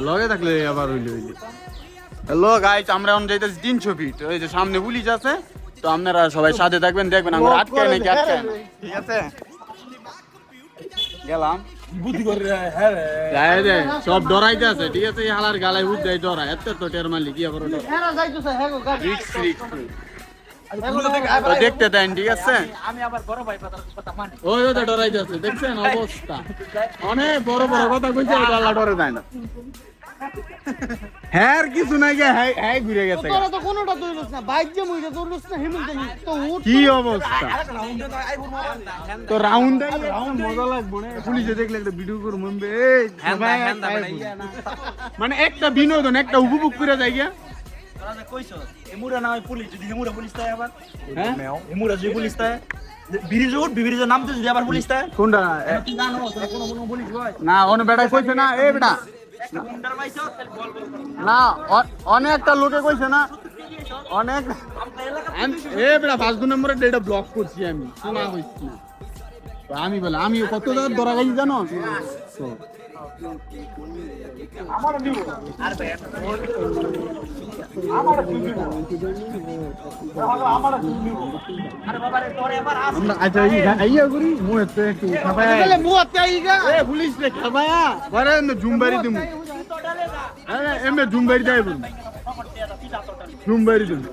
লগে থাকলে আবার হইলে হ্যালো গাইস, আমরা এখন যাইতেছি 300 ফিট। ওই যে সামনে পুলিশ আছে, তো আপনারা সবাই সাথে থাকবেন, দেখবেন আমরা আটকায় নাকি আটকায় না। ঠিক আছে, গেলাম। বুদ্ধি করে সব ডরাইতে আছে। ঠিক আছে, হালার গালায় বুঝ যায় ডরা এত তো টের মারলি কি আবার দেখতে দেন। ঠিক আছে, ওই তো ডরাইতে আছে, দেখছেন অবস্থা। অনেক বড় বড় কথা কইছে, আল্লাহ ডরে যায় না। হ্যাঁ কিছু নাই গে, হ্যাঁ ঘুরে গেছে। তোরা তো কোনোটা দৌড়ছ না, বাইক যে মুইটা দৌড়ছ না, হেমন্ত তো কি অবস্থা। তো রাউন্ড মজা লাগবে না, পুলিশে দেখলে একটা ভিডিও করে মনবে। মানে একটা বিনোদন, একটা উপভোগ করে যায় গিয়া। তোরা কইছ এমুরা না হয় পুলিশ, যদি এমুরা পুলিশ তাই আবার হ্যাঁ এমুরা যদি পুলিশ তাই ব্রিজ উঠ ব্রিজের নাম তো যদি আবার পুলিশ তাই কোনটা কি জানো কোনো পুলিশ হয় না। অন বেটা কইছে না, এ বেটা না অনেকটা লোকে কইছে না, অনেক এ বেটা 5 নম্বরে এটা ব্লক করছি আমি, শোনা হইছি না। আমি বলে আমি কত জায়গা ধরা গেছি জানো। আমার দিব আর ভাই আমার দিব আমার দিব আরে বাবা রে তোরে এবার আমরা আচ্ছা আইয়া করি মুহতে একটু খাবায় বলে মুহতে আইগা এ পুলিশ রে খাবায়া ঘরে না জুমবাড়ি দিমু। আরে এমে জুমবাড়ি যাইবো, জুমবাড়ি দিমু।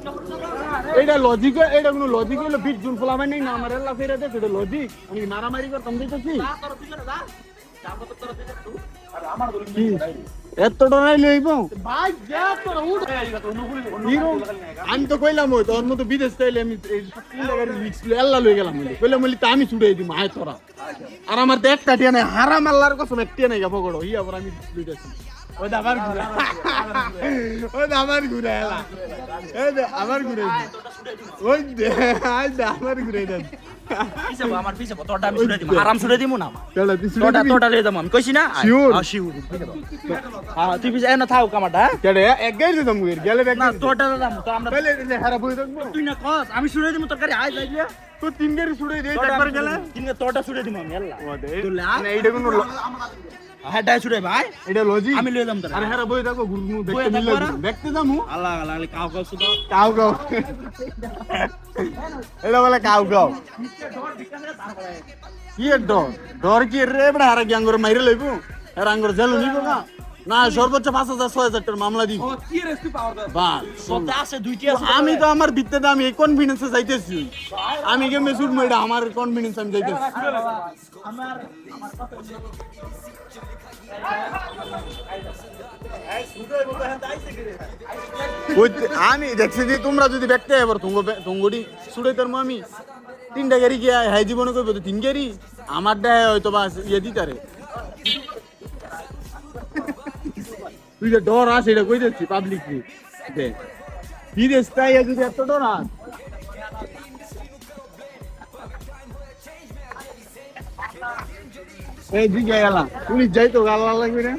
এটা লজিক, এটা কোনো লজিক হলো বিট জুন ফলামাই নাই না আমার এলা ফেরে দে, এটা লজিক। আমি মারামারি করতাম দিতেছি এত ডরাই লইব ভাই যা তোরা উঠ। আমি তো কইলাম ওই তোর মতো বিদেশ চাইলে আমি এল্লা লই গেলাম কইলাম বলি তা আমি ছুড়াই দিব আয় তোরা। আর আমার তো একটা টিয়া নাই, হারাম আল্লাহর কসম একটা নাই গা পকড়ো ই আবার আমি লইতেছি। ওই দা আবার ঘুরে, ওই দা আবার ঘুরে এলা, এই দে আবার ঘুরে, ওই দে আই দা আবার ঘুরে দেন। আমার পিছে তোরটা আমি ছুড়ে দিমু, আরাম ছুড়ে দিমু না তোরটা লই দাম আমি কইছি না। শিওর শিওর হ্যাঁ তুই পিছে এনে থাক কামাটা কেডে এক গাই দিতাম গেলে না তোরটা দাম তো আমরা কইলে হারা বই থাকবো। তুই না কস আমি ছুড়ে দিমু তোর কাছে আই যাইলে তো 3 গাড়ি ছুড়ে দেই একবার গেলে 3 গাড়ি তোরটা ছুড়ে দিমু আমি আল্লাহ না এইটা কোন হ্যাঁ ডাই ছুড়ে ভাই এটা লজিক আমি লই যাম তোর। আরে হারা বই থাকো গুরমু দেখতে মিলে দেখতে যামু আল্লাহ আল্লাহ কাউ কাউ শুধু কাউ কাউ এটা বলে কাউ কাউ কি ডর ডর কি রে বড় হারা গ্যাঙ্গর মাইরে লইবো আর আঙ্গর জেল নিব না না সর্বোচ্চ 5,000 6,000 টাকার মামলা দিব। ও কি রেস্টি পাওয়ার দাও বাস সতে আছে দুইটি আছে। আমি তো আমার ভিতরে আমি এই কনফিডেন্সে যাইতেছি, আমি কেমনে ছুটমু এটা আমার কনফিডেন্স আমি যাইতেছি। আমার আমি দেখছি যে তোমরা যদি দেখতে এবার তুঙ্গটি ছুড়াইতার আমি 3টা গাড়ি গিয়া হাই জীবনে কইব তো 3 গাড়ি আমার দেয় হয়তো বা ইয়ে দিতারে। তুই যে ডর আছে এটা কই দিচ্ছি পাবলিক বিদেশ তাই যদি এত ডর আস এই দিকে গেলাম পুলিশ যাইতো গাল লাগবে না।